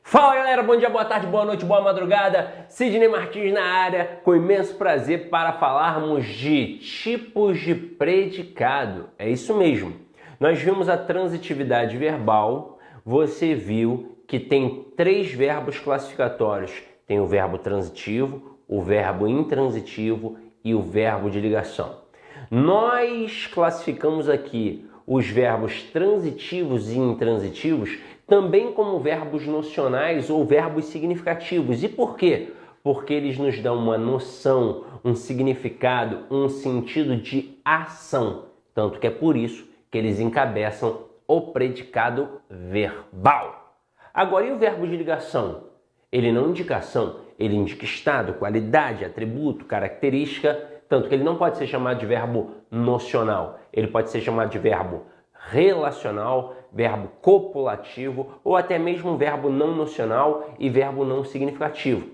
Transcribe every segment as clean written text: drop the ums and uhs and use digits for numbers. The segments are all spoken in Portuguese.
Fala galera, bom dia, boa tarde, boa noite, boa madrugada. Sidney Martins na área, com imenso prazer para falarmos de tipos de predicado. É isso mesmo. Nós vimos a transitividade verbal, você viu que tem 3 verbos classificatórios. Tem o verbo transitivo, o verbo intransitivo e o verbo de ligação. Nós classificamos aqui os verbos transitivos e intransitivos também como verbos nocionais ou verbos significativos. E por quê? Porque eles nos dão uma noção, um significado, um sentido de ação. Tanto que é por isso que eles encabeçam o predicado verbal. Agora, e o verbo de ligação? Ele não indica ação, ele indica estado, qualidade, atributo, característica, tanto que ele não pode ser chamado de verbo nocional, ele pode ser chamado de verbo relacional, verbo copulativo ou até mesmo verbo não nocional e verbo não significativo.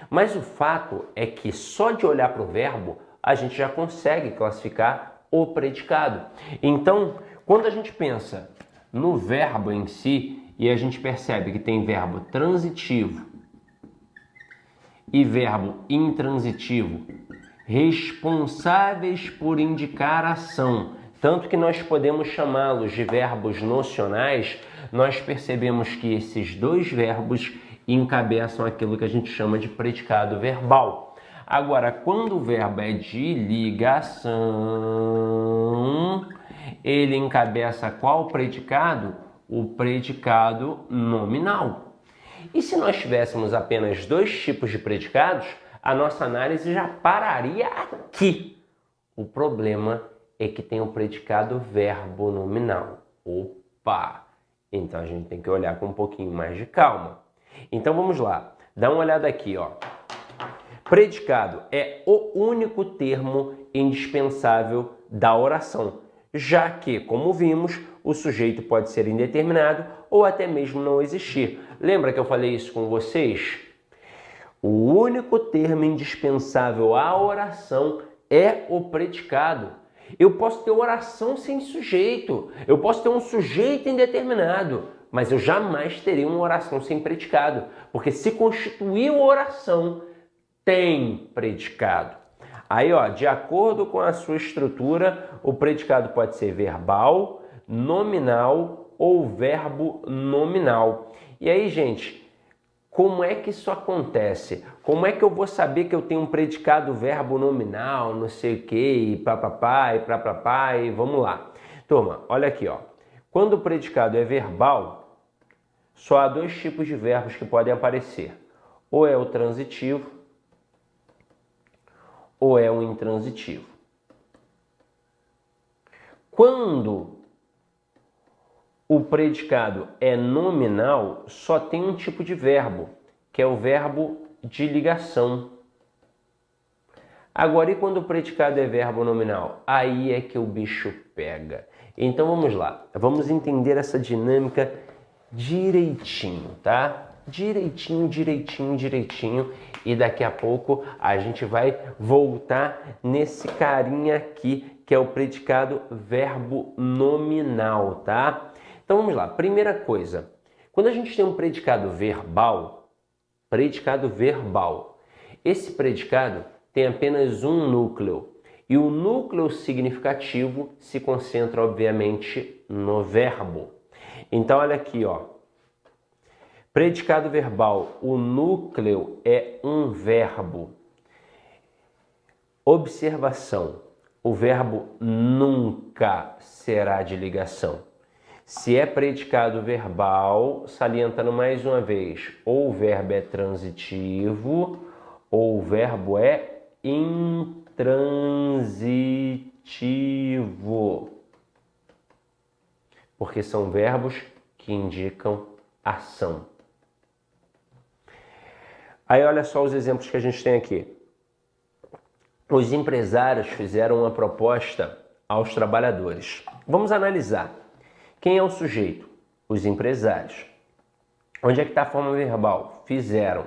Mas o fato é que só de olhar para o verbo a gente já consegue classificar o predicado. Então, quando a gente pensa no verbo em si e a gente percebe que tem verbo transitivo e verbo intransitivo responsáveis por indicar ação, tanto que nós podemos chamá-los de verbos nocionais, nós percebemos que esses 2 verbos encabeçam aquilo que a gente chama de predicado verbal. Agora, quando o verbo é de ligação, ele encabeça qual predicado? O predicado nominal. E se nós tivéssemos apenas 2 tipos de predicados, a nossa análise já pararia aqui. O problema é que tem o predicado verbo nominal. Opa! Então a gente tem que olhar com um pouquinho mais de calma. Então vamos lá, dá uma olhada aqui, ó. Predicado é o único termo indispensável da oração, já que, como vimos, o sujeito pode ser indeterminado ou até mesmo não existir. Lembra que eu falei isso com vocês? O único termo indispensável à oração é o predicado. Eu posso ter oração sem sujeito, eu posso ter um sujeito indeterminado, mas eu jamais teria uma oração sem predicado, porque se constituiu oração, tem predicado. Aí, ó, de acordo com a sua estrutura, o predicado pode ser verbal, nominal ou verbo nominal. E aí, gente, como é que isso acontece? Como é que eu vou saber que eu tenho um predicado verbo nominal, não sei o que, e papapá, e vamos lá. Turma, olha aqui, ó. Quando o predicado é verbal, só há 2 tipos de verbos que podem aparecer. Ou é o transitivo, ou é o intransitivo. Quando o predicado é nominal, só tem um tipo de verbo, que é o verbo de ligação. Agora, e quando o predicado é verbo nominal? Aí é que o bicho pega. Então vamos lá, vamos entender essa dinâmica direitinho, tá? Direitinho, e daqui a pouco a gente vai voltar nesse carinha aqui, que é o predicado verbo nominal, tá? Então vamos lá, primeira coisa, quando a gente tem um predicado verbal, esse predicado tem apenas um núcleo, e o núcleo significativo se concentra, obviamente, no verbo. Então olha aqui, ó, predicado verbal, o núcleo é um verbo. Observação, o verbo nunca será de ligação. Se é predicado verbal, salientando mais uma vez, ou o verbo é transitivo, ou o verbo é intransitivo. Porque são verbos que indicam ação. Aí olha só os exemplos que a gente tem aqui. Os empresários fizeram uma proposta aos trabalhadores. Vamos analisar. Quem é o sujeito? Os empresários. Onde é que está a forma verbal? Fizeram.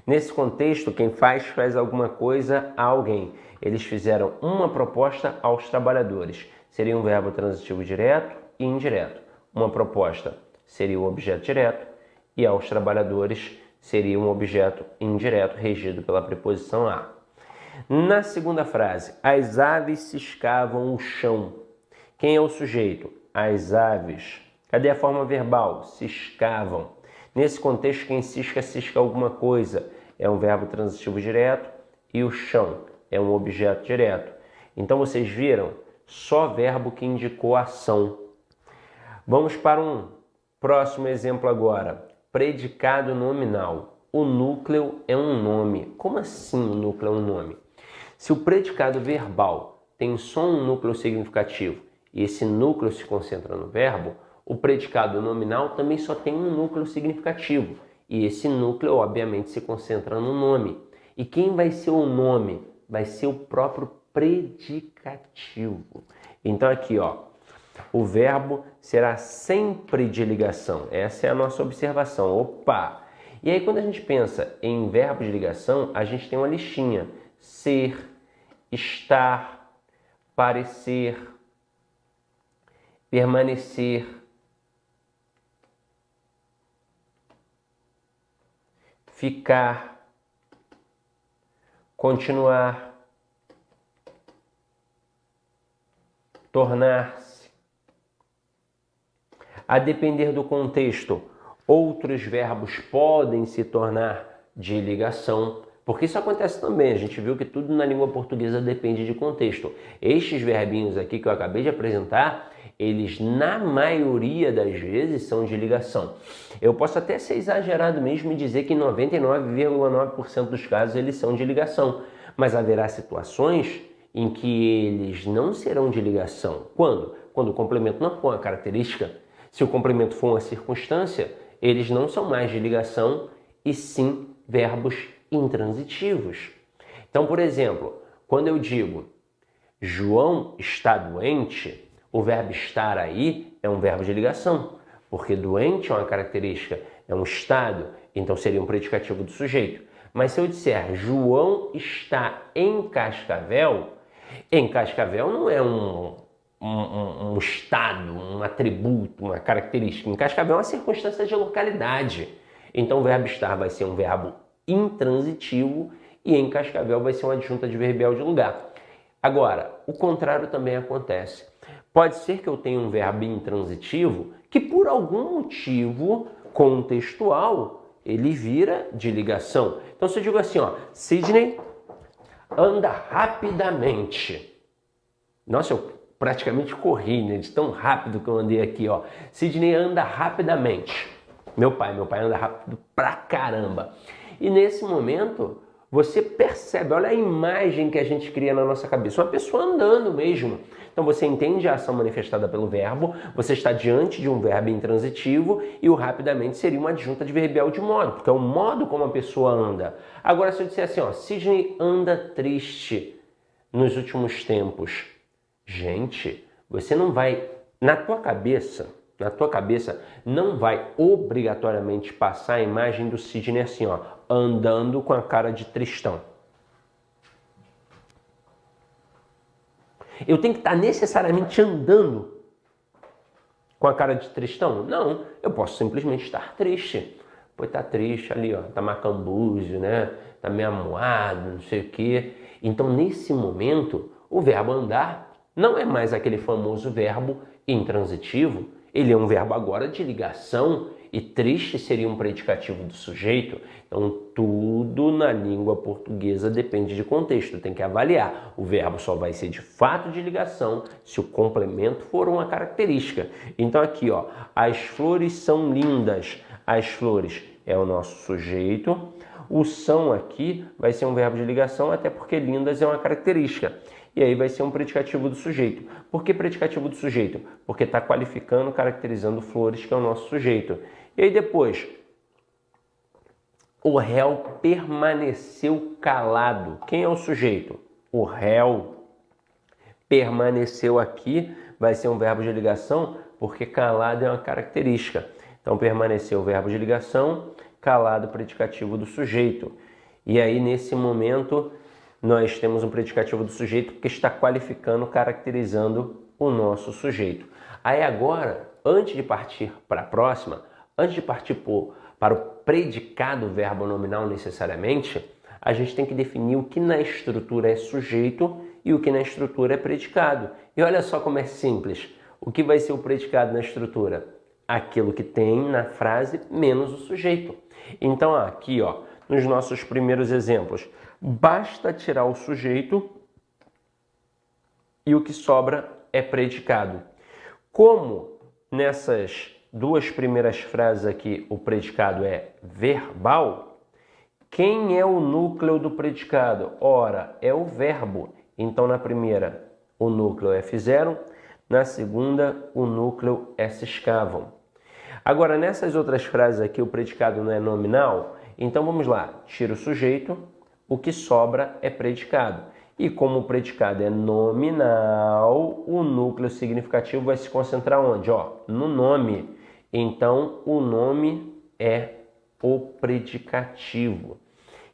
Nesse contexto, quem faz alguma coisa a alguém. Eles fizeram uma proposta aos trabalhadores. Seria um verbo transitivo direto e indireto. Uma proposta seria o objeto direto e aos trabalhadores seria um objeto indireto regido pela preposição a. Na segunda frase, as aves ciscavam o chão. Quem é o sujeito? As aves. Cadê a forma verbal? Ciscavam. Nesse contexto, quem cisca, cisca alguma coisa. É um verbo transitivo direto e o chão é um objeto direto. Então, vocês viram? Só verbo que indicou ação. Vamos para um próximo exemplo agora. Predicado nominal. O núcleo é um nome. Como assim o núcleo é um nome? Se o predicado verbal tem só um núcleo significativo e esse núcleo se concentra no verbo, o predicado nominal também só tem um núcleo significativo e esse núcleo, obviamente, se concentra no nome. E quem vai ser o nome? Vai ser o próprio predicativo. Então aqui, ó, o verbo será sempre de ligação. Essa é a nossa observação. Opa! E aí quando a gente pensa em verbo de ligação, a gente tem uma listinha. Ser, estar, parecer, permanecer, ficar, continuar, tornar-se. A depender do contexto, outros verbos podem se tornar de ligação, porque isso acontece também. A gente viu que tudo na língua portuguesa depende de contexto. Estes verbinhos aqui que eu acabei de apresentar, eles na maioria das vezes são de ligação. Eu posso até ser exagerado mesmo e dizer que em 99,9% dos casos eles são de ligação, mas haverá situações em que eles não serão de ligação. Quando? Quando o complemento não for uma característica. Se o complemento for uma circunstância, eles não são mais de ligação e sim verbos intransitivos. Então, por exemplo, quando eu digo João está doente, o verbo estar aí é um verbo de ligação, porque doente é uma característica, é um estado, então seria um predicativo do sujeito. Mas se eu disser João está em Cascavel não é um estado, um atributo, uma característica. Em Cascavel é uma circunstância de localidade. Então o verbo estar vai ser um verbo intransitivo e em Cascavel vai ser uma adjunta adverbial de lugar. Agora, o contrário também acontece. Pode ser que eu tenha um verbo intransitivo que por algum motivo contextual ele vira de ligação. Então se eu digo assim, ó, Sidney anda rapidamente. Nossa, eu praticamente corri, né? De tão rápido que eu andei aqui, ó. Sidney anda rapidamente. Meu pai anda rápido pra caramba. E nesse momento, você percebe, olha a imagem que a gente cria na nossa cabeça, uma pessoa andando mesmo. Então você entende a ação manifestada pelo verbo, você está diante de um verbo intransitivo e o rapidamente seria uma adjunta adverbial de modo, porque é o modo como a pessoa anda. Agora se eu disser assim, ó, Sidney anda triste nos últimos tempos. Gente, você não vai, na tua cabeça não vai obrigatoriamente passar a imagem do Sidney assim, ó, andando com a cara de tristão. Eu tenho que estar necessariamente andando com a cara de tristão? Não, eu posso simplesmente estar triste. Pô, tá triste ali, ó, tá macambúzio, né? Tá meio amuado, não sei o quê. Então, nesse momento, o verbo andar não é mais aquele famoso verbo intransitivo. Ele é um verbo agora de ligação e triste seria um predicativo do sujeito. Então, tudo na língua portuguesa depende de contexto, tem que avaliar. O verbo só vai ser de fato de ligação se o complemento for uma característica. Então, aqui, ó, as flores são lindas. As flores é o nosso sujeito. O são aqui vai ser um verbo de ligação, até porque lindas é uma característica. E aí vai ser um predicativo do sujeito. Por que predicativo do sujeito? Porque está qualificando, caracterizando flores, que é o nosso sujeito. E aí depois, o réu permaneceu calado. Quem é o sujeito? O réu permaneceu aqui, vai ser um verbo de ligação, porque calado é uma característica. Então permaneceu o verbo de ligação, calado predicativo do sujeito. E aí nesse momento nós temos um predicativo do sujeito que está qualificando, caracterizando o nosso sujeito. Aí agora, antes de partir para a próxima, antes de partir para o predicado verbo nominal necessariamente, a gente tem que definir o que na estrutura é sujeito e o que na estrutura é predicado. E olha só como é simples. O que vai ser o predicado na estrutura? Aquilo que tem na frase menos o sujeito. Então aqui, ó, nos nossos primeiros exemplos, basta tirar o sujeito e o que sobra é predicado. Como nessas duas primeiras frases aqui o predicado é verbal, quem é o núcleo do predicado? Ora, é o verbo. Então na primeira o núcleo é fizeram, na segunda o núcleo é se escavam. Agora nessas outras frases aqui o predicado não é nominal, então vamos lá, tira o sujeito, o que sobra é predicado. E como o predicado é nominal, o núcleo significativo vai se concentrar onde? Ó, no nome. Então, o nome é o predicativo.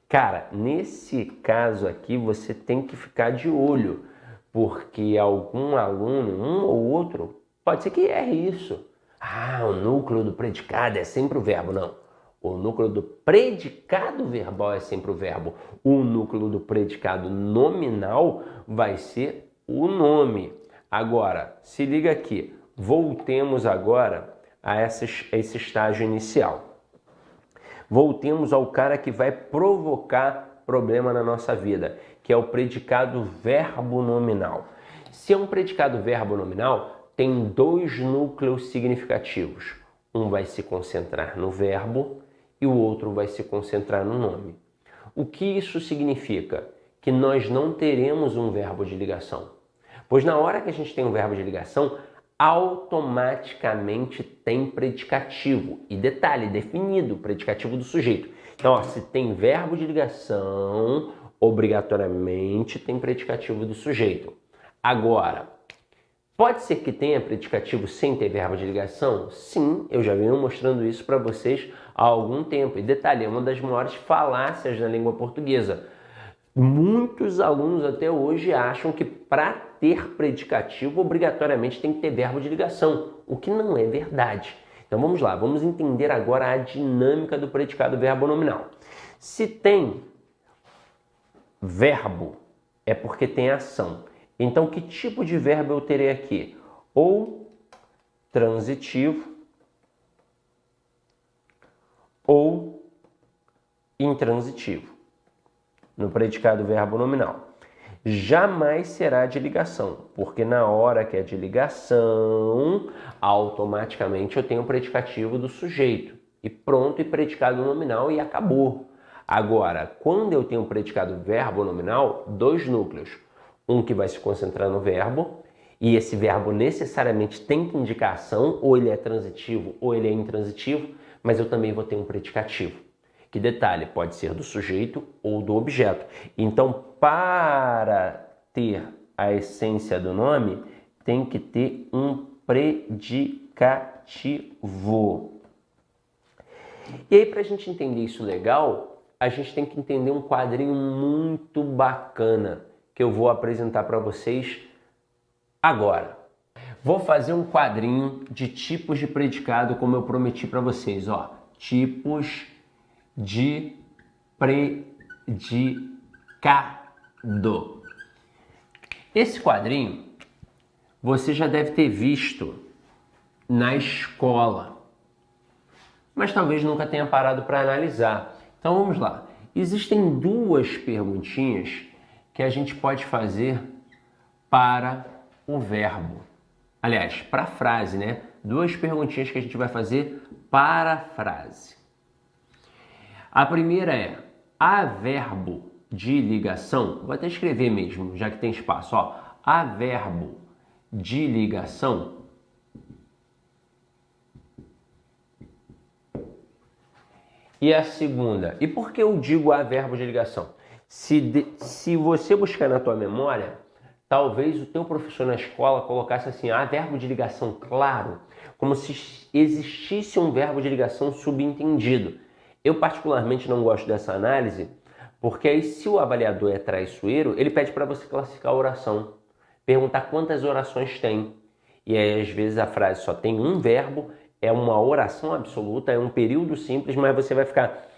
Cara, nesse caso aqui, você tem que ficar de olho, porque algum aluno, um ou outro, pode ser que erre isso. Ah, o núcleo do predicado é sempre o verbo. Não. O núcleo do predicado verbal é sempre o verbo. O núcleo do predicado nominal vai ser o nome. Agora, se liga aqui. Voltemos agora a esse estágio inicial. Voltemos ao cara que vai provocar problema na nossa vida, que é o predicado verbo nominal. Se é um predicado verbo nominal, tem dois núcleos significativos. Um vai se concentrar no verbo e o outro vai se concentrar no nome. O que isso significa? Que nós não teremos um verbo de ligação. Pois na hora que a gente tem um verbo de ligação, automaticamente tem predicativo. E detalhe, definido, predicativo do sujeito. Então, ó, se tem verbo de ligação, obrigatoriamente tem predicativo do sujeito. Agora, pode ser que tenha predicativo sem ter verbo de ligação? Sim, eu já venho mostrando isso para vocês há algum tempo. E detalhe, é uma das maiores falácias da língua portuguesa. Muitos alunos até hoje acham que para ter predicativo, obrigatoriamente tem que ter verbo de ligação, o que não é verdade. Então vamos lá, vamos entender agora a dinâmica do predicado verbo nominal. Se tem verbo, é porque tem ação. Então, que tipo de verbo eu terei aqui? Ou transitivo, ou intransitivo, no predicado verbo nominal. Jamais será de ligação, porque na hora que é de ligação, automaticamente eu tenho o predicativo do sujeito. E pronto, e predicado nominal e acabou. Agora, quando eu tenho o predicado verbo nominal, dois núcleos. Um que vai se concentrar no verbo, e esse verbo necessariamente tem que indicar ação, ou ele é transitivo ou ele é intransitivo, mas eu também vou ter um predicativo. Que detalhe, pode ser do sujeito ou do objeto. Então, para ter a essência do nome, tem que ter um predicativo. E aí, para a gente entender isso legal, a gente tem que entender um quadrinho muito bacana que eu vou apresentar para vocês agora. Vou fazer um quadrinho de tipos de predicado, como eu prometi para vocês, ó. Tipos de predicado. Esse quadrinho você já deve ter visto na escola, mas talvez nunca tenha parado para analisar. Então vamos lá. Existem duas perguntinhas que a gente pode fazer para o verbo. Aliás, para a frase, né? Duas perguntinhas que a gente vai fazer para a frase. A primeira é: há verbo de ligação? Vou até escrever mesmo, já que tem espaço. Ó, há verbo de ligação? E a segunda, e por que eu digo há verbo de ligação? Se você buscar na tua memória, talvez o teu professor na escola colocasse assim: há verbo de ligação, claro, como se existisse um verbo de ligação subentendido. Eu particularmente não gosto dessa análise, porque aí se o avaliador é traiçoeiro, ele pede para você classificar a oração, perguntar quantas orações tem. E aí às vezes a frase só tem um verbo é uma oração absoluta, é um período simples, mas você vai ficar...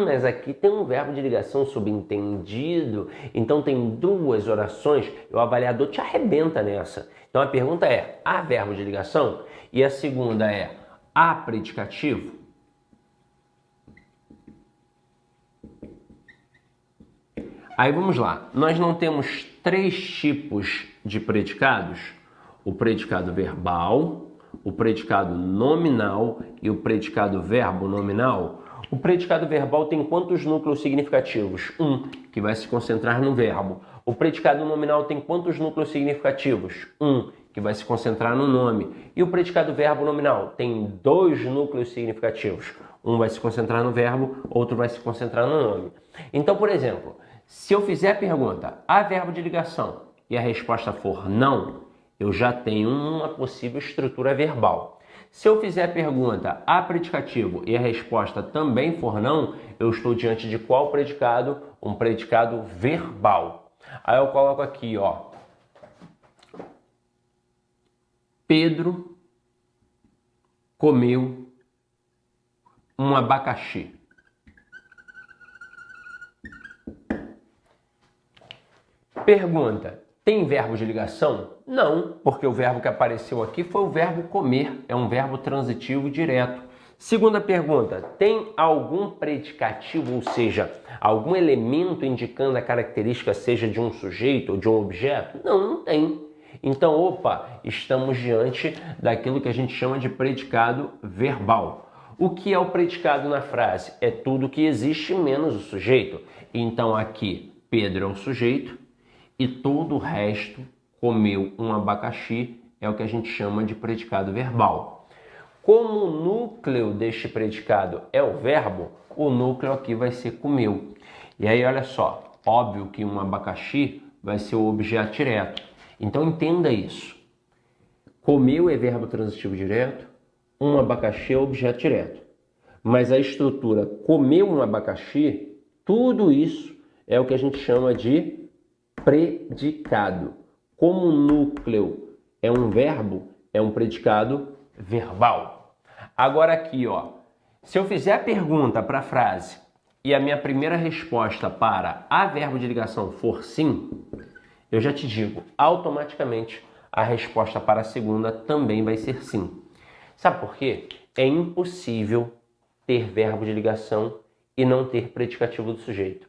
mas aqui tem um verbo de ligação subentendido, então tem duas orações, o avaliador te arrebenta nessa. Então a pergunta é, há verbo de ligação? E a segunda é, há predicativo? Aí vamos lá, nós não temos 3 tipos de predicados? O predicado verbal, o predicado nominal e o predicado verbo nominal. O predicado verbal tem quantos núcleos significativos? Um, que vai se concentrar no verbo. O predicado nominal tem quantos núcleos significativos? Um, que vai se concentrar no nome. E o predicado verbo nominal tem 2 núcleos significativos. Um vai se concentrar no verbo, outro vai se concentrar no nome. Então, por exemplo, se eu fizer a pergunta, há verbo de ligação? E a resposta for não, eu já tenho uma possível estrutura verbal. Se eu fizer a pergunta, há predicativo? E a resposta também for não, eu estou diante de qual predicado? Um predicado verbal. Aí eu coloco aqui, ó. Pedro comeu um abacaxi. Pergunta, tem verbo de ligação? Não, porque o verbo que apareceu aqui foi o verbo comer, é um verbo transitivo direto. Segunda pergunta, tem algum predicativo, ou seja, algum elemento indicando a característica seja de um sujeito ou de um objeto? Não, não tem. Então, estamos diante daquilo que a gente chama de predicado verbal. O que é o predicado na frase? É tudo que existe menos o sujeito. Então aqui, Pedro é o sujeito e todo o resto comeu um abacaxi, é o que a gente chama de predicado verbal. Como o núcleo deste predicado é o verbo, o núcleo aqui vai ser comeu. E aí, olha só, óbvio que um abacaxi vai ser o objeto direto. Então entenda isso. Comeu é verbo transitivo direto, um abacaxi é objeto direto. Mas a estrutura comeu um abacaxi, tudo isso é o que a gente chama de predicado. Como o núcleo é um verbo, é um predicado verbal. Agora aqui, ó, se eu fizer a pergunta para a frase e a minha primeira resposta para há verbo de ligação for sim, eu já te digo, automaticamente a resposta para a segunda também vai ser sim. Sabe por quê? É impossível ter verbo de ligação e não ter predicativo do sujeito.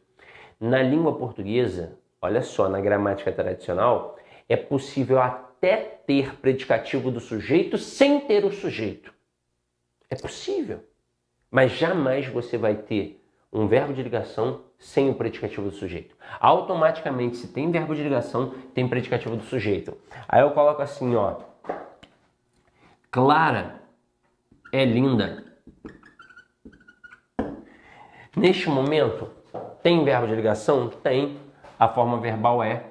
Na língua portuguesa, olha só, na gramática tradicional, é possível até ter predicativo do sujeito sem ter o sujeito. É possível. Mas jamais você vai ter um verbo de ligação sem o predicativo do sujeito. Automaticamente, se tem verbo de ligação, tem predicativo do sujeito. Aí eu coloco assim, ó. Clara é linda. Neste momento, tem verbo de ligação? Tem. A forma verbal é,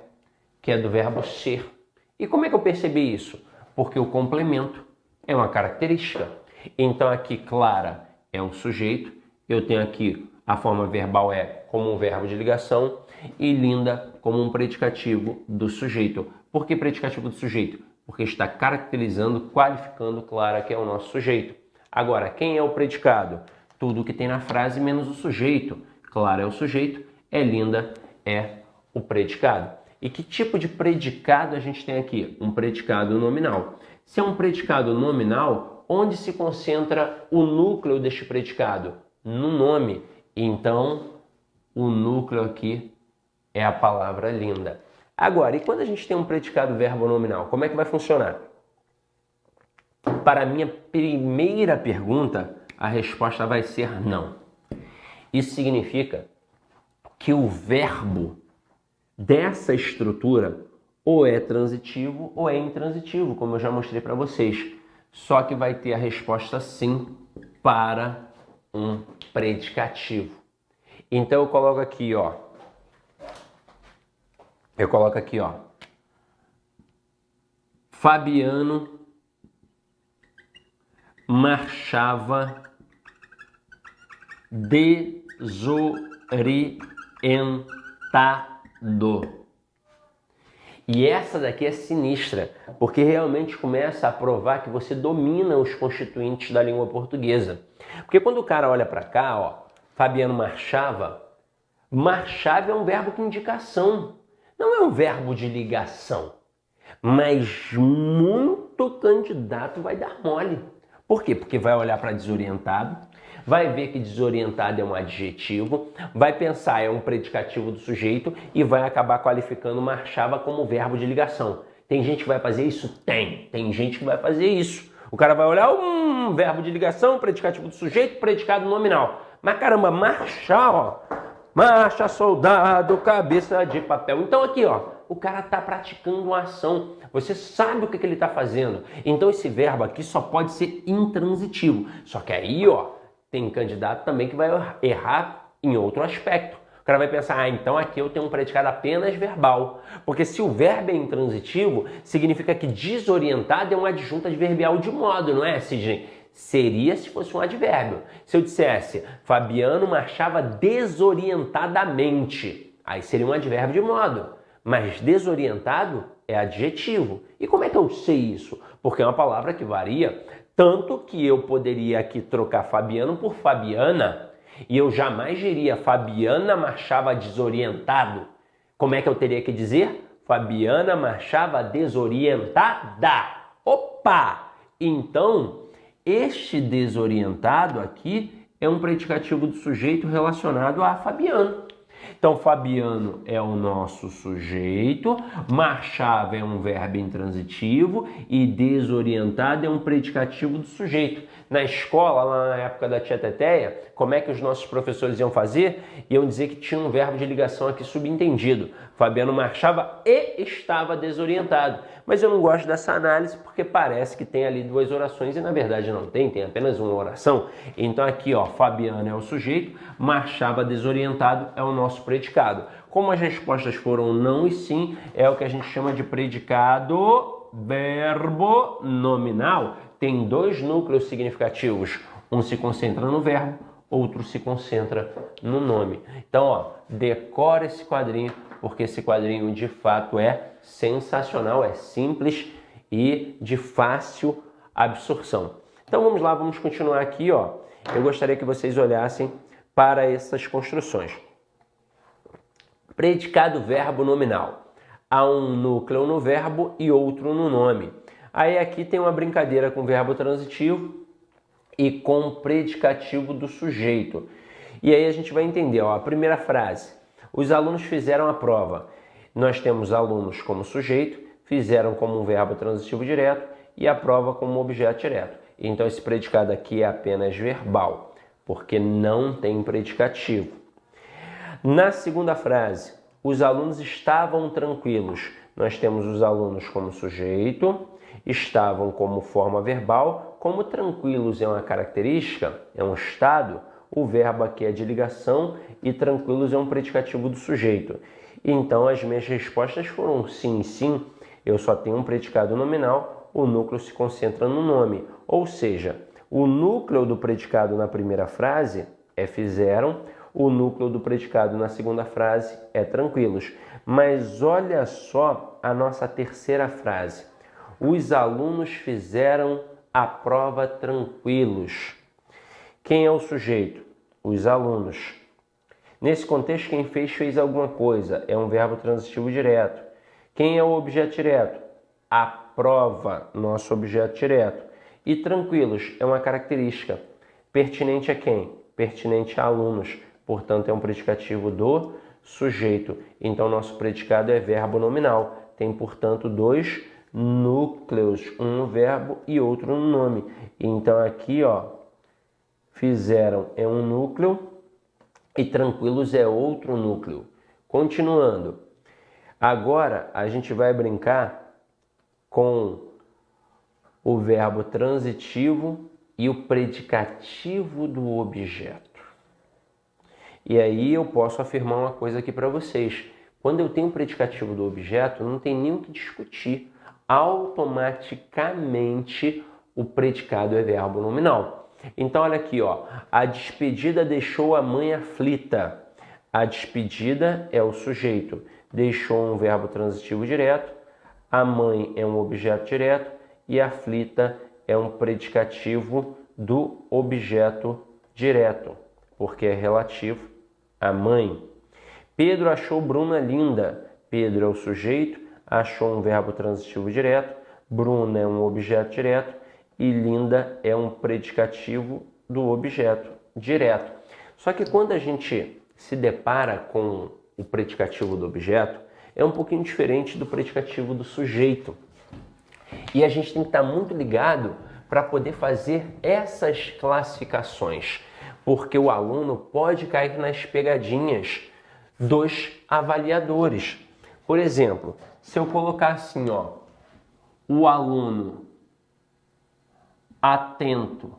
que é do verbo ser. E como é que eu percebi isso? Porque o complemento é uma característica. Então aqui Clara é um sujeito, eu tenho aqui a forma verbal é como um verbo de ligação e linda como um predicativo do sujeito. Por que predicativo do sujeito? Porque está caracterizando, qualificando Clara, que é o nosso sujeito. Agora, quem é o predicado? Tudo que tem na frase menos o sujeito. Clara é o sujeito, é linda é o predicado. E que tipo de predicado a gente tem aqui? Um predicado nominal. Se é um predicado nominal, onde se concentra o núcleo deste predicado? No nome. Então, o núcleo aqui é a palavra linda. Agora, e quando a gente tem um predicado verbo nominal, como é que vai funcionar? Para a minha primeira pergunta, a resposta vai ser não. Isso significa que o verbo dessa estrutura ou é transitivo ou é intransitivo, como eu já mostrei para vocês. Só que vai ter a resposta sim para um predicativo. Então eu coloco aqui, ó. Fabiano marchava desorientado. E essa daqui é sinistra, porque realmente começa a provar que você domina os constituintes da língua portuguesa. Porque quando o cara olha para cá, ó, Fabiano marchava, marchava é um verbo com indicação, não é um verbo de ligação. Mas muito candidato vai dar mole. Por quê? Porque vai olhar para desorientado, vai ver que desorientado é um adjetivo, vai pensar é um predicativo do sujeito e vai acabar qualificando marchava como verbo de ligação. Tem gente que vai fazer isso? Tem gente que vai fazer isso. O cara vai olhar um verbo de ligação, predicativo do sujeito, predicado nominal. Mas caramba, marchar, ó. Marcha, soldado, cabeça de papel. Então aqui, ó, o cara está praticando uma ação. Você sabe o que ele está fazendo. Então esse verbo aqui só pode ser intransitivo. Só que aí, ó, tem candidato também que vai errar em outro aspecto. O cara vai pensar, então aqui eu tenho um predicado apenas verbal. Porque se o verbo é intransitivo, significa que desorientado é um adjunto adverbial de modo, não é, Sidney? Seria se fosse um advérbio. Se eu dissesse, Fabiano marchava desorientadamente, aí seria um advérbio de modo. Mas desorientado é adjetivo. E como é que eu sei isso? Porque é uma palavra que varia, tanto que eu poderia aqui trocar Fabiano por Fabiana, e eu jamais diria Fabiana marchava desorientado. Como é que eu teria que dizer? Fabiana marchava desorientada. Opa! Então, este desorientado aqui é um predicativo do sujeito relacionado a Fabiano. Então, Fabiano é o nosso sujeito, marchava é um verbo intransitivo e desorientado é um predicativo do sujeito. Na escola, lá na época da tia Teteia, como é que os nossos professores iam fazer? Iam dizer que tinha um verbo de ligação aqui subentendido. Fabiano marchava e estava desorientado. Mas eu não gosto dessa análise porque parece que tem ali duas orações e na verdade não tem, tem apenas uma oração. Então aqui, ó, Fabiano é o sujeito, marchava desorientado é o nosso predicado. Como as respostas foram não e sim, é o que a gente chama de predicado verbo nominal. Tem dois núcleos significativos, um se concentra no verbo, outro se concentra no nome. Então, ó, decora esse quadrinho, porque esse quadrinho de fato é sensacional, é simples e de fácil absorção. Então vamos lá, vamos continuar aqui, ó. Eu gostaria que vocês olhassem para essas construções. Predicado verbo nominal. Há um núcleo no verbo e outro no nome. Aí aqui tem uma brincadeira com o verbo transitivo e com o predicativo do sujeito. E aí a gente vai entender, ó, a primeira frase. Os alunos fizeram a prova. Nós temos alunos como sujeito, fizeram como um verbo transitivo direto e a prova como objeto direto. Então esse predicado aqui é apenas verbal, porque não tem predicativo. Na segunda frase, os alunos estavam tranquilos. Nós temos os alunos como sujeito, estavam como forma verbal, como tranquilos é uma característica, é um estado, o verbo aqui é de ligação e tranquilos é um predicativo do sujeito. Então as minhas respostas foram sim, sim. Eu só tenho um predicado nominal, o núcleo se concentra no nome. Ou seja, o núcleo do predicado na primeira frase é fizeram, o núcleo do predicado na segunda frase é tranquilos. Mas olha só a nossa terceira frase. Os alunos fizeram a prova tranquilos. Quem é o sujeito? Os alunos. Nesse contexto, quem fez alguma coisa. É um verbo transitivo direto. Quem é o objeto direto? A prova, nosso objeto direto. E tranquilos é uma característica. Pertinente a quem? Pertinente a alunos. Portanto, é um predicativo do sujeito. Então, nosso predicado é verbo nominal. Tem, portanto, dois núcleos, um no verbo e outro no nome. Então, aqui, ó, fizeram é um núcleo e tranquilos é outro núcleo. Continuando. Agora, a gente vai brincar com o verbo transitivo e o predicativo do objeto. E aí eu posso afirmar uma coisa aqui para vocês. Quando eu tenho o predicativo do objeto, não tem nem o que discutir. Automaticamente o predicado é verbo nominal. Então olha aqui, ó. A despedida deixou a mãe aflita. A despedida é o sujeito. Deixou um verbo transitivo direto. a mãe é um objeto direto e aflita é um predicativo do objeto direto, porque é relativo à mãe. Pedro achou Bruna linda. Pedro é o sujeito, achou um verbo transitivo direto, Bruna é um objeto direto e linda é um predicativo do objeto direto. Só que quando a gente se depara com o predicativo do objeto, é um pouquinho diferente do predicativo do sujeito. E a gente tem que estar muito ligado para poder fazer essas classificações, porque o aluno pode cair nas pegadinhas dos avaliadores. Por exemplo, se eu colocar assim, o aluno atento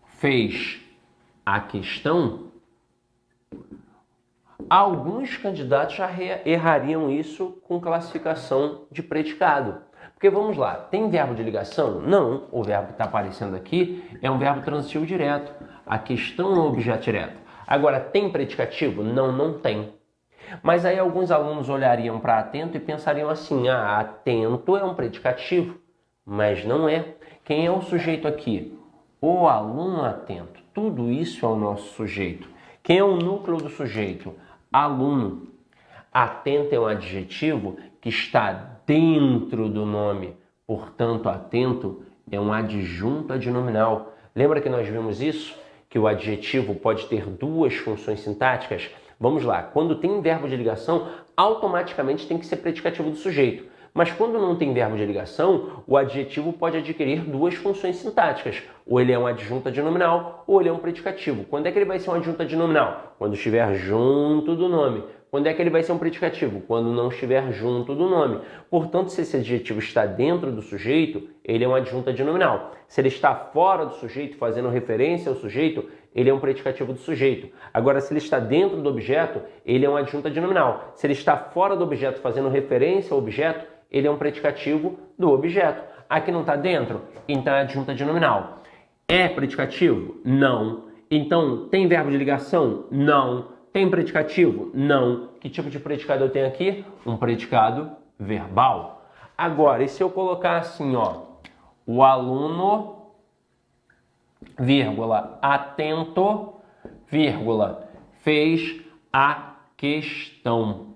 fez a questão, alguns candidatos já errariam isso com classificação de predicado. Porque vamos lá, tem verbo de ligação? Não, o verbo que está aparecendo aqui é um verbo transitivo direto. A questão é um objeto direto. Agora, tem predicativo? Não, não tem. Mas aí alguns alunos olhariam para atento e pensariam assim, atento é um predicativo, mas não é. Quem é o sujeito aqui? O aluno atento. Tudo isso é o nosso sujeito. Quem é o núcleo do sujeito? Aluno. Atento é um adjetivo que está dentro do nome. Portanto, atento é um adjunto adnominal. Lembra que nós vimos isso? Que o adjetivo pode ter duas funções sintáticas? Vamos lá. Quando tem verbo de ligação, automaticamente tem que ser predicativo do sujeito. Mas quando não tem verbo de ligação, o adjetivo pode adquirir duas funções sintáticas. Ou ele é um adjunto adnominal, ou ele é um predicativo. Quando é que ele vai ser um adjunto adnominal? Quando estiver junto do nome. Quando é que ele vai ser um predicativo? Quando não estiver junto do nome. Portanto, se esse adjetivo está dentro do sujeito, ele é um adjunto adnominal. Se ele está fora do sujeito, fazendo referência ao sujeito, ele é um predicativo do sujeito. Agora, se ele está dentro do objeto, ele é um adjunto adnominal. Se ele está fora do objeto, fazendo referência ao objeto, ele é um predicativo do objeto. Aqui não está dentro, então é adjunto adnominal. É predicativo? Não. Então, tem verbo de ligação? Não. Tem predicativo? Não. Que tipo de predicado eu tenho aqui? Um predicado verbal. Agora, e se eu colocar assim, o aluno, vírgula, atento, vírgula, fez a questão.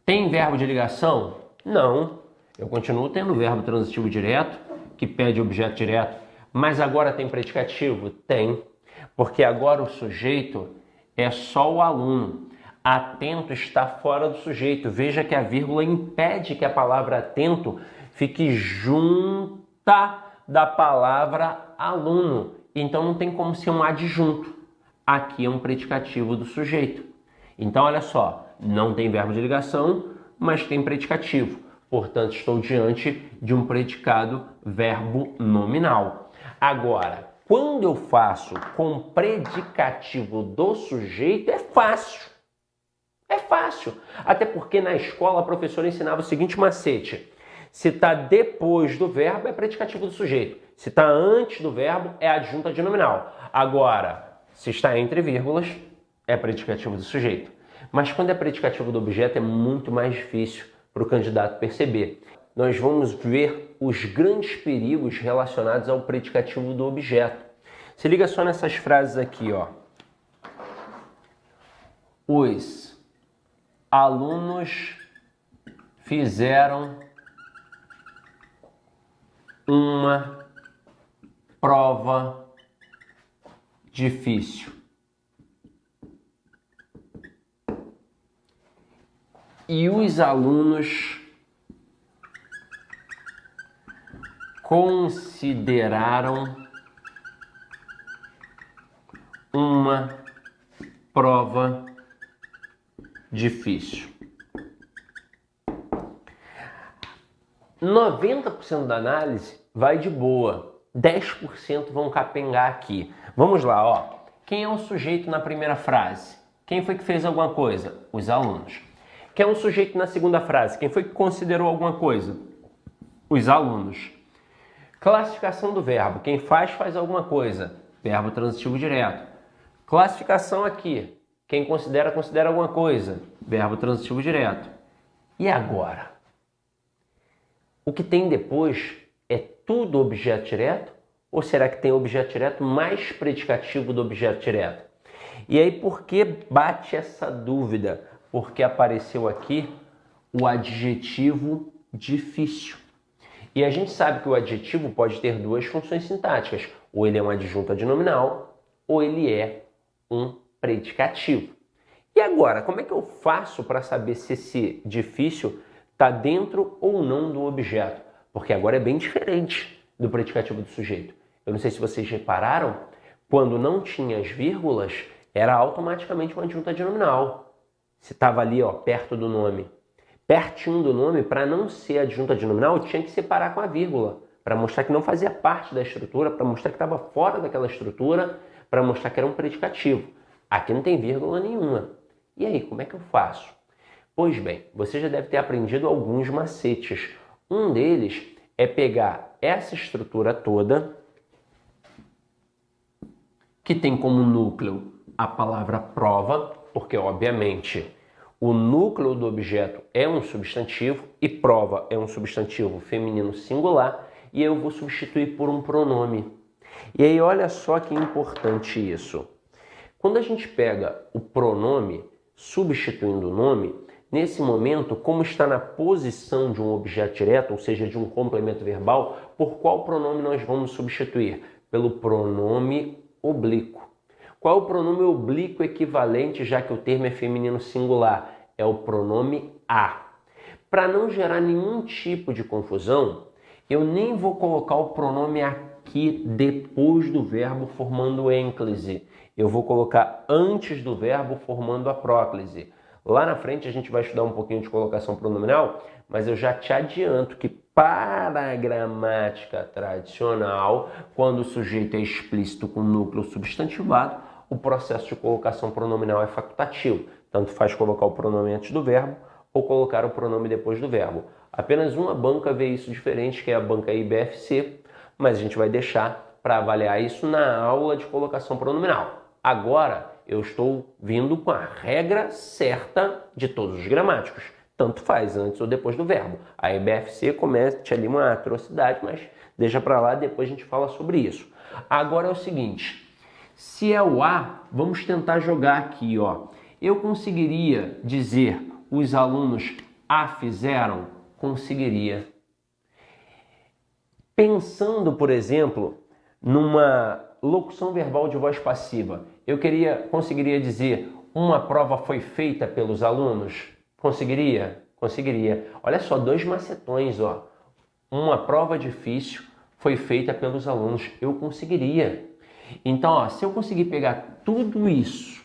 Tem verbo de ligação? Não. Eu continuo tendo verbo transitivo direto, que pede objeto direto, mas agora tem predicativo? Tem. Porque agora o sujeito é só o aluno. Atento está fora do sujeito. Veja que a vírgula impede que a palavra atento fique junta da palavra aluno. Então não tem como ser um adjunto. Aqui é um predicativo do sujeito. Então olha só, não tem verbo de ligação, mas tem predicativo. Portanto, estou diante de um predicado verbo nominal. Agora, quando eu faço com predicativo do sujeito, é fácil. É fácil. Até porque na escola a professora ensinava o seguinte macete. Se está depois do verbo, é predicativo do sujeito. Se está antes do verbo, é adjunto adnominal. Agora, se está entre vírgulas, é predicativo do sujeito. Mas quando é predicativo do objeto, é muito mais difícil para o candidato perceber. Nós vamos ver os grandes perigos relacionados ao predicativo do objeto. Se liga só nessas frases aqui, Os alunos fizeram uma prova difícil. E os alunos consideraram uma prova difícil. 90% da análise vai de boa, 10% vão capengar aqui. Vamos lá, Quem é o sujeito na primeira frase? Quem foi que fez alguma coisa? Os alunos. Quem é o sujeito na segunda frase? Quem foi que considerou alguma coisa? Os alunos. Classificação do verbo. Quem faz alguma coisa. Verbo transitivo direto. Classificação aqui. Quem considera alguma coisa. Verbo transitivo direto. E agora? o que tem depois é tudo objeto direto? Ou será que tem objeto direto mais predicativo do objeto direto? E aí, por que bate essa dúvida? Porque apareceu aqui o adjetivo difícil. E a gente sabe que o adjetivo pode ter duas funções sintáticas. Ou ele é um adjunto adnominal, ou ele é um predicativo. E agora, como é que eu faço para saber se esse difícil está dentro ou não do objeto? Porque agora é bem diferente do predicativo do sujeito. Eu não sei se vocês repararam, quando não tinha as vírgulas, era automaticamente um adjunto adnominal. Se estava ali, ó, perto do nome. Pertinho do nome, para não ser adjunto adnominal, tinha que separar com a vírgula, para mostrar que não fazia parte da estrutura, para mostrar que estava fora daquela estrutura, para mostrar que era um predicativo. Aqui não tem vírgula nenhuma. E aí, como é que eu faço? Pois bem, você já deve ter aprendido alguns macetes. Um deles é pegar essa estrutura toda, que tem como núcleo a palavra prova, porque, obviamente, o núcleo do objeto é um substantivo e prova é um substantivo feminino singular, e eu vou substituir por um pronome. E aí, olha só que importante isso. Quando a gente pega o pronome substituindo o nome, nesse momento, como está na posição de um objeto direto, ou seja, de um complemento verbal, por qual pronome nós vamos substituir? Pelo pronome oblíquo. Qual é o pronome oblíquo equivalente, já que o termo é feminino singular? É o pronome a. Para não gerar nenhum tipo de confusão, eu nem vou colocar o pronome aqui depois do verbo formando o ênclise. Eu vou colocar antes do verbo formando a próclise. Lá na frente a gente vai estudar um pouquinho de colocação pronominal, mas eu já te adianto que para a gramática tradicional, quando o sujeito é explícito com núcleo substantivado, o processo de colocação pronominal é facultativo. Tanto faz colocar o pronome antes do verbo ou colocar o pronome depois do verbo. Apenas uma banca vê isso diferente, que é a banca IBFC, mas a gente vai deixar para avaliar isso na aula de colocação pronominal. Agora, eu estou vindo com a regra certa de todos os gramáticos. Tanto faz, antes ou depois do verbo. A IBFC comete ali uma atrocidade, mas deixa para lá, depois a gente fala sobre isso. Agora é o seguinte, se é o A, vamos tentar jogar aqui, ó. Eu conseguiria dizer os alunos A fizeram? Conseguiria. Pensando, por exemplo, numa locução verbal de voz passiva, eu conseguiria dizer uma prova foi feita pelos alunos? Conseguiria? Conseguiria. Olha só, dois macetões, ó. Uma prova difícil foi feita pelos alunos. Eu conseguiria. Então, ó, se eu conseguir pegar tudo isso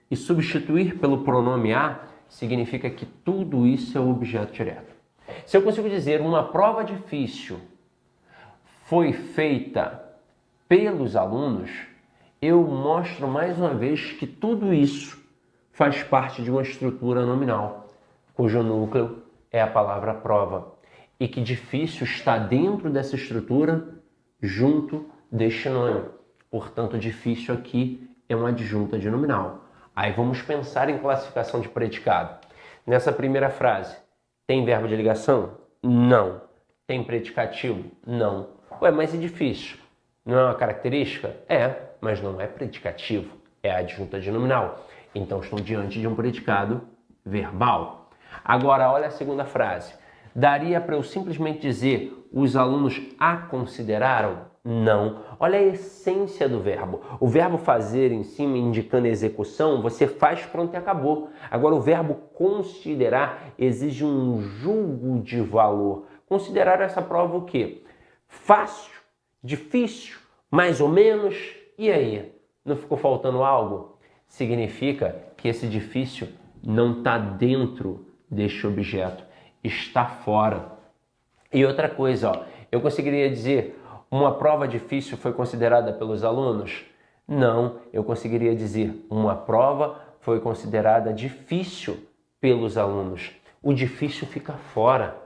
e substituir pelo pronome a, significa que tudo isso é o objeto direto. Se eu consigo dizer uma prova difícil foi feita pelos alunos, eu mostro mais uma vez que tudo isso faz parte de uma estrutura nominal, cujo núcleo é a palavra prova, e que difícil está dentro dessa estrutura junto deste nome. Portanto, difícil aqui é um adjunto adnominal. Aí vamos pensar em classificação de predicado. Nessa primeira frase, tem verbo de ligação? Não. Tem predicativo? Não. Ué, mas é difícil. Não é uma característica? É, mas não é predicativo. É adjunto adnominal. Então, estou diante de um predicado verbal. Agora, olha a segunda frase. Daria para eu simplesmente dizer os alunos a consideraram? Não. Olha a essência do verbo. O verbo fazer em cima, indicando a execução, você faz, pronto e acabou. Agora, o verbo considerar exige um julgo de valor. Considerar essa prova o quê? Fácil, difícil, mais ou menos. E aí? Não ficou faltando algo? Significa que esse difícil não está dentro deste objeto, está fora. E outra coisa, ó, eu conseguiria dizer uma prova difícil foi considerada pelos alunos? Não, eu conseguiria dizer uma prova foi considerada difícil pelos alunos. O difícil fica fora.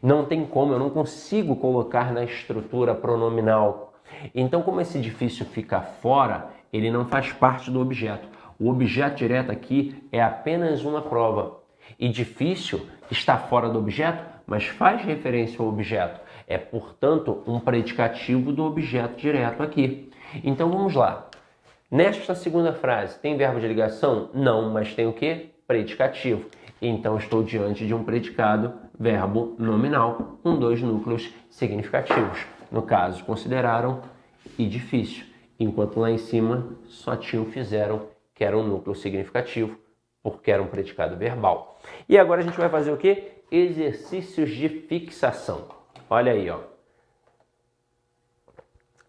Não tem como, eu não consigo colocar na estrutura pronominal. Então, como esse difícil fica fora, ele não faz parte do objeto. O objeto direto aqui é apenas uma prova. E difícil está fora do objeto, mas faz referência ao objeto. É, portanto, um predicativo do objeto direto aqui. Então, vamos lá. Nesta segunda frase, tem verbo de ligação? Não, mas tem o quê? Predicativo. Então, estou diante de um predicado verbo nominal com 2 núcleos significativos. No caso, consideraram edifício, enquanto lá em cima só tinham fizeram, que era um núcleo significativo, porque era um predicado verbal. E agora a gente vai fazer o quê? Exercícios de fixação. Olha aí, ó.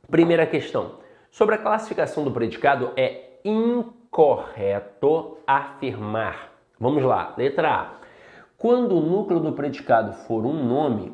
Primeira questão. Sobre a classificação do predicado, é incorreto afirmar. Vamos lá. Letra A. Quando o núcleo do predicado for um nome,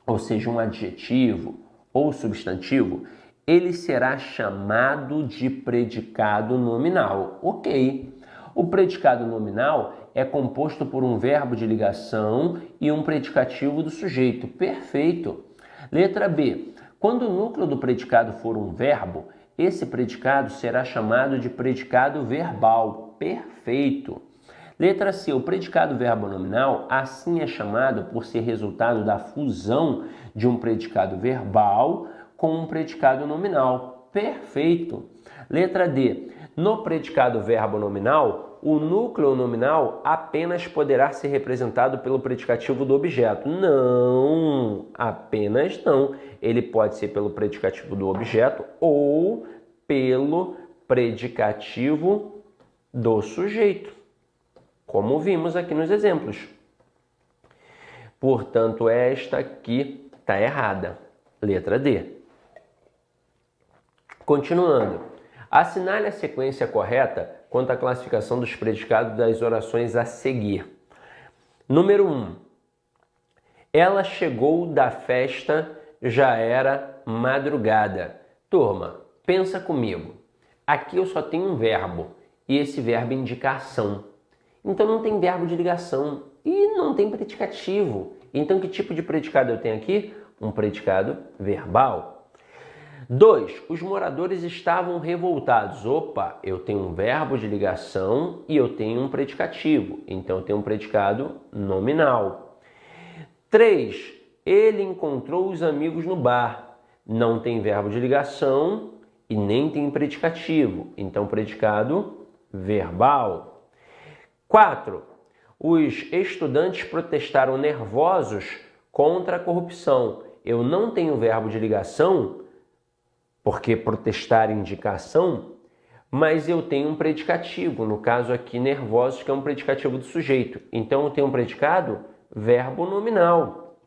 ou seja, um adjetivo ou substantivo, ele será chamado de predicado nominal. Ok. O predicado nominal é composto por um verbo de ligação e um predicativo do sujeito. Perfeito. Letra B. Quando o núcleo do predicado for um verbo, esse predicado será chamado de predicado verbal. Perfeito. Letra C. O predicado verbo nominal assim é chamado por ser resultado da fusão de um predicado verbal com um predicado nominal. Perfeito. Letra D. No predicado verbo nominal, o núcleo nominal apenas poderá ser representado pelo predicativo do objeto. Não, apenas não. Ele pode ser pelo predicativo do objeto ou pelo predicativo do sujeito, como vimos aqui nos exemplos. Portanto, esta aqui está errada. Letra D. Continuando. Assinale a sequência correta quanto à classificação dos predicados das orações a seguir. Número 1. Ela chegou da festa, já era madrugada. Turma, pensa comigo. Aqui eu só tenho um verbo e esse verbo indica ação. Então não tem verbo de ligação e não tem predicativo. Então que tipo de predicado eu tenho aqui? Um predicado verbal. 2. Os moradores estavam revoltados. Opa, eu tenho um verbo de ligação e eu tenho um predicativo. Então eu tenho um predicado nominal. 3. Ele encontrou os amigos no bar. Não tem verbo de ligação e nem tem predicativo. Então predicado verbal. 4. Os estudantes protestaram nervosos contra a corrupção. Eu não tenho verbo de ligação, porque protestar indica ação, mas eu tenho um predicativo, no caso aqui nervosos, que é um predicativo do sujeito. Então eu tenho um predicado verbo nominal.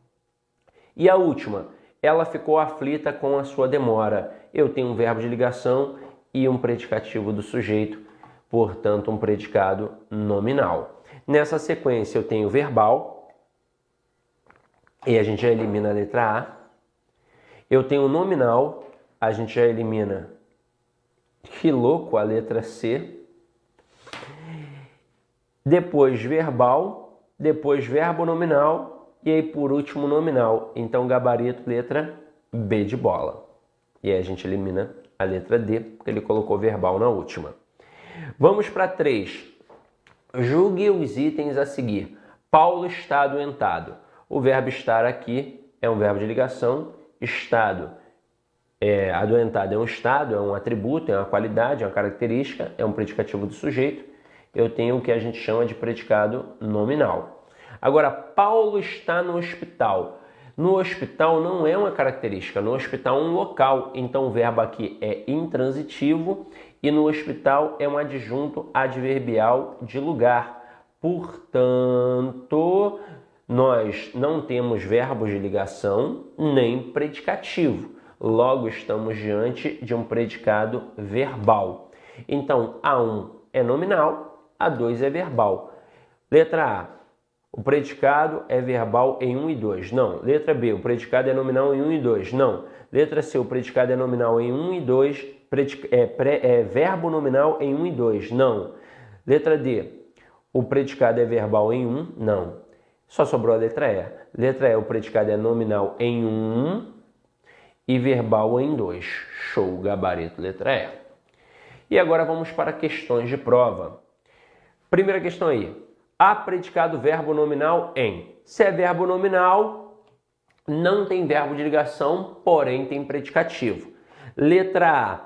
E a última, ela ficou aflita com a sua demora. Eu tenho um verbo de ligação e um predicativo do sujeito, portanto um predicado nominal. Nessa sequência eu tenho verbal, e a gente já elimina a letra A. Eu tenho nominal, a gente já elimina, que louco, a letra C. Depois verbal, depois verbo nominal e aí por último nominal. Então gabarito, letra B de bola. E aí a gente elimina a letra D, porque ele colocou verbal na última. Vamos para 3. Julgue os itens a seguir. Paulo está adoentado. O verbo estar aqui é um verbo de ligação. Estado. Adoentado é um estado, é um atributo, é uma qualidade, é uma característica, é um predicativo do sujeito. Eu tenho o que a gente chama de predicado nominal. Agora, Paulo está no hospital. No hospital não é uma característica, no hospital é um local. Então o verbo aqui é intransitivo e no hospital é um adjunto adverbial de lugar. Portanto, nós não temos verbos de ligação nem predicativo. Logo, estamos diante de um predicado verbal. Então, A1 é nominal, A2 é verbal. Letra A, o predicado é verbal em 1 e 2. Não. Letra B, o predicado é nominal em 1 e 2. Não. Letra C, o predicado é nominal em 1 e 2. Verbo nominal em 1 e 2. Não. Letra D, o predicado é verbal em 1. Não. Só sobrou a letra E. Letra E, o predicado é nominal em 1 e verbal em 2. Show, gabarito, letra E. E agora vamos para questões de prova. Primeira questão aí. há predicado verbo nominal em. Se é verbo nominal, não tem verbo de ligação, porém tem predicativo. Letra A.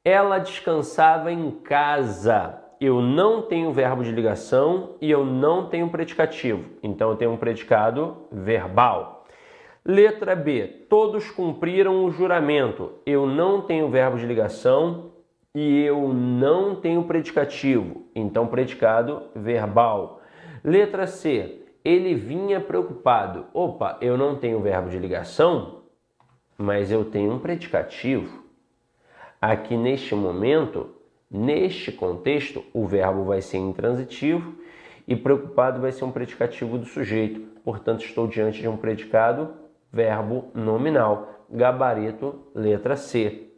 Ela descansava em casa. Eu não tenho verbo de ligação e eu não tenho predicativo. Então eu tenho um predicado verbal. Letra B. Todos cumpriram o juramento. Eu não tenho verbo de ligação e eu não tenho predicativo. Então predicado verbal. Letra C. Ele vinha preocupado. Opa, eu não tenho verbo de ligação, mas eu tenho um predicativo. Aqui neste momento, neste contexto, o verbo vai ser intransitivo e preocupado vai ser um predicativo do sujeito. Portanto, estou diante de um predicado verbo nominal. Gabarito, letra C.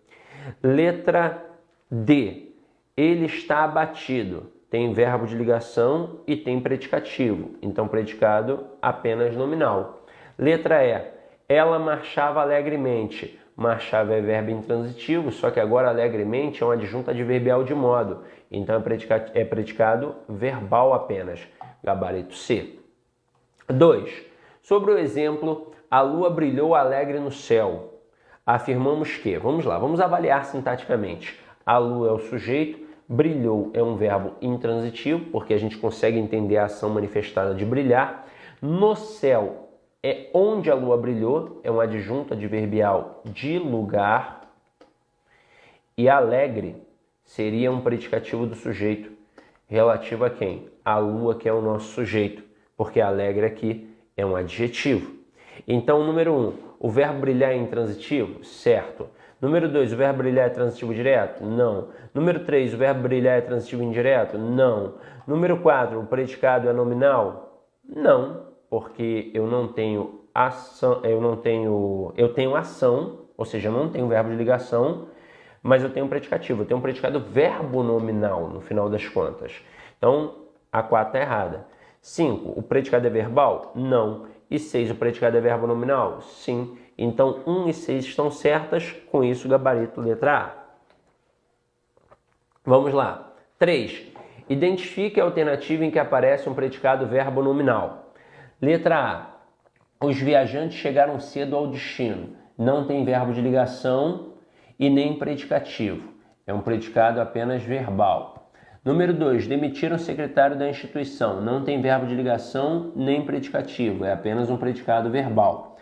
Letra D. Ele está abatido. Tem verbo de ligação e tem predicativo. Então, predicado apenas nominal. Letra E. Ela marchava alegremente. Marchava é verbo intransitivo, só que agora alegremente é uma adjunta adverbial de modo. Então, é predicado verbal apenas. Gabarito C. 2. Sobre o exemplo, a lua brilhou alegre no céu. Afirmamos que, vamos lá, vamos avaliar sintaticamente. A lua é o sujeito. Brilhou é um verbo intransitivo, porque a gente consegue entender a ação manifestada de brilhar. No céu é onde a lua brilhou, é um adjunto adverbial de lugar. E alegre seria um predicativo do sujeito relativo a quem? A lua, que é o nosso sujeito, porque alegre aqui é um adjetivo. Então, número 1, o verbo brilhar é intransitivo? Certo. Número 2, o verbo brilhar é transitivo direto? Não. Número 3, o verbo brilhar é transitivo indireto? Não. Número 4, o predicado é nominal? Não, porque eu não tenho ação, eu tenho ação, ou seja, eu não tenho verbo de ligação, mas eu tenho um predicativo, eu tenho um predicado verbo nominal no final das contas. Então, a 4 está errada. 5, o predicado é verbal? Não. E 6, o predicado é verbo nominal? Sim. Então, 1 e 6 estão certas, com isso, gabarito letra A. Vamos lá. 3. Identifique a alternativa em que aparece um predicado verbo nominal. Letra A. Os viajantes chegaram cedo ao destino. Não tem verbo de ligação e nem predicativo. É um predicado apenas verbal. Número 2. Demitiram o secretário da instituição. Não tem verbo de ligação nem predicativo. É apenas um predicado verbal.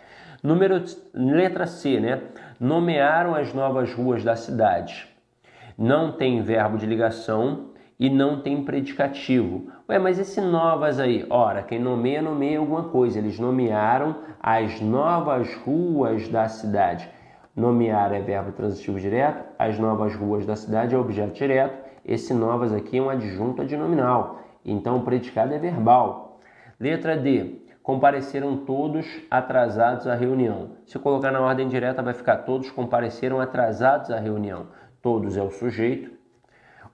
Letra C, né? Nomearam as novas ruas da cidade. Não tem verbo de ligação e não tem predicativo. Ué, mas esse novas aí? Ora, quem nomeia, nomeia alguma coisa. Eles nomearam as novas ruas da cidade. Nomear é verbo transitivo direto, as novas ruas da cidade é objeto direto. Esse novas aqui é um adjunto adnominal. Então, o predicado é verbal. Letra D. Compareceram todos atrasados à reunião. Se colocar na ordem direta, vai ficar todos compareceram atrasados à reunião. Todos é o sujeito.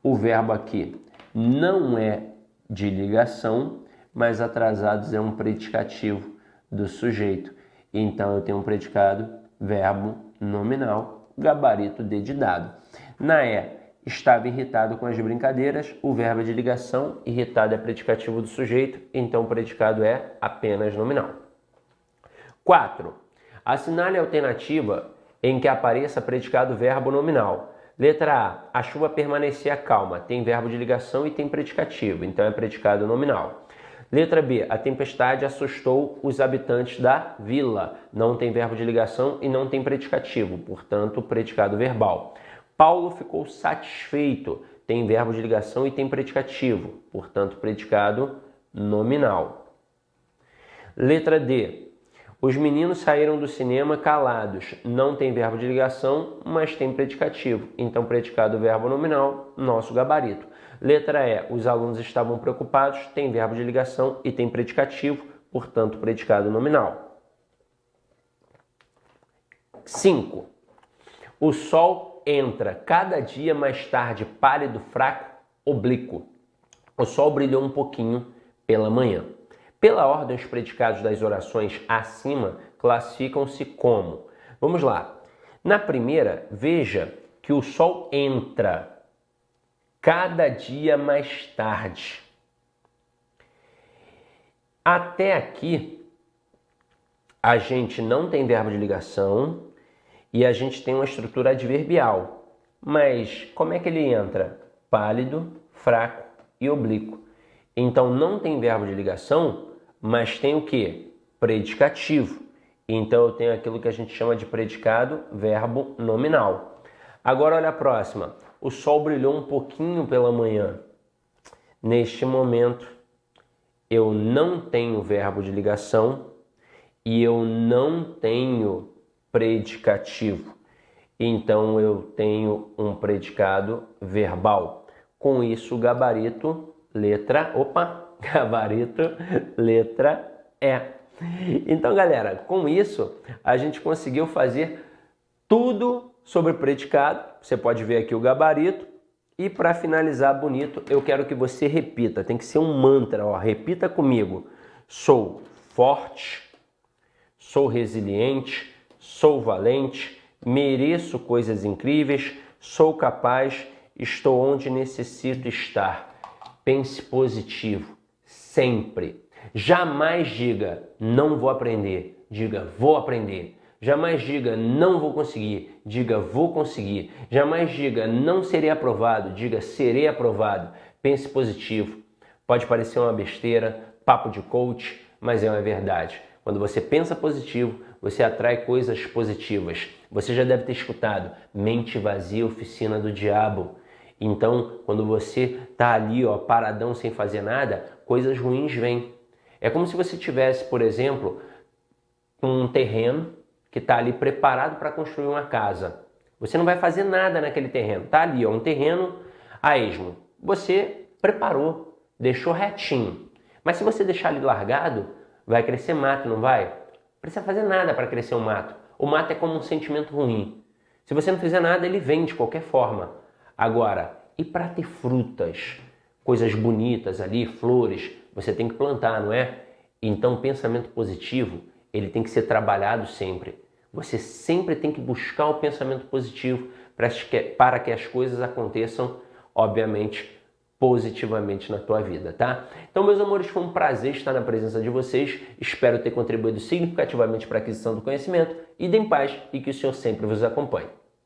O verbo aqui não é de ligação, mas atrasados é um predicativo do sujeito. Então, eu tenho um predicado verbo nominal, gabarito D de dado. Na E, estava irritado com as brincadeiras, o verbo é de ligação, irritado é predicativo do sujeito, então o predicado é apenas nominal. 4. Assinale a alternativa em que apareça predicado verbo nominal. Letra A, a chuva permanecia calma, tem verbo de ligação e tem predicativo, então é predicado nominal. Letra B, a tempestade assustou os habitantes da vila, não tem verbo de ligação e não tem predicativo, portanto, predicado verbal. Paulo ficou satisfeito, tem verbo de ligação e tem predicativo, portanto, predicado nominal. Letra D. Os meninos saíram do cinema calados, não tem verbo de ligação, mas tem predicativo, então predicado verbo nominal, nosso gabarito. Letra E. Os alunos estavam preocupados, tem verbo de ligação e tem predicativo, portanto, predicado nominal. 5. O sol entra cada dia mais tarde, pálido, fraco, oblíquo. O sol brilhou um pouquinho pela manhã. Pela ordem, os predicados das orações acima classificam-se como. Vamos lá. Na primeira, veja que o sol entra cada dia mais tarde. Até aqui, a gente não tem verbo de ligação e a gente tem uma estrutura adverbial. Mas como é que ele entra? Pálido, fraco e oblíquo. Então não tem verbo de ligação, mas tem o quê? Predicativo. Então eu tenho aquilo que a gente chama de predicado verbo nominal. Agora olha a próxima. O sol brilhou um pouquinho pela manhã. Neste momento, eu não tenho verbo de ligação e eu não tenho predicativo. Então eu tenho um predicado verbal. Com isso, gabarito, gabarito, letra E. Então, galera, com isso, a gente conseguiu fazer tudo sobre predicado. Você pode ver aqui o gabarito. E para finalizar bonito, eu quero que você repita. Tem que ser um mantra, ó. Repita comigo. Sou forte, sou resiliente, sou valente, mereço coisas incríveis, sou capaz, estou onde necessito estar. Pense positivo, sempre. Jamais diga, não vou aprender. Diga, vou aprender. Jamais diga, não vou conseguir. Diga, vou conseguir. Jamais diga, não serei aprovado. Diga, serei aprovado. Pense positivo. Pode parecer uma besteira, papo de coach, mas é uma verdade. Quando você pensa positivo, você atrai coisas positivas. Você já deve ter escutado, mente vazia, oficina do diabo. Então, quando você está ali, ó, paradão sem fazer nada, coisas ruins vêm. É como se você tivesse, por exemplo, um terreno que está ali preparado para construir uma casa. Você não vai fazer nada naquele terreno. Está ali, ó, um terreno a esmo. Você preparou, deixou retinho. Mas se você deixar ali largado, vai crescer mato, não vai? Não precisa fazer nada para crescer um mato. O mato é como um sentimento ruim. Se você não fizer nada, ele vem de qualquer forma. Agora, e para ter frutas, coisas bonitas ali, flores, você tem que plantar, não é? Então, pensamento positivo, ele tem que ser trabalhado sempre. Você sempre tem que buscar o pensamento positivo para que as coisas aconteçam, obviamente, positivamente na tua vida, tá? Então, meus amores, foi um prazer estar na presença de vocês. Espero ter contribuído significativamente para a aquisição do conhecimento. Idem em paz e que o Senhor sempre vos acompanhe.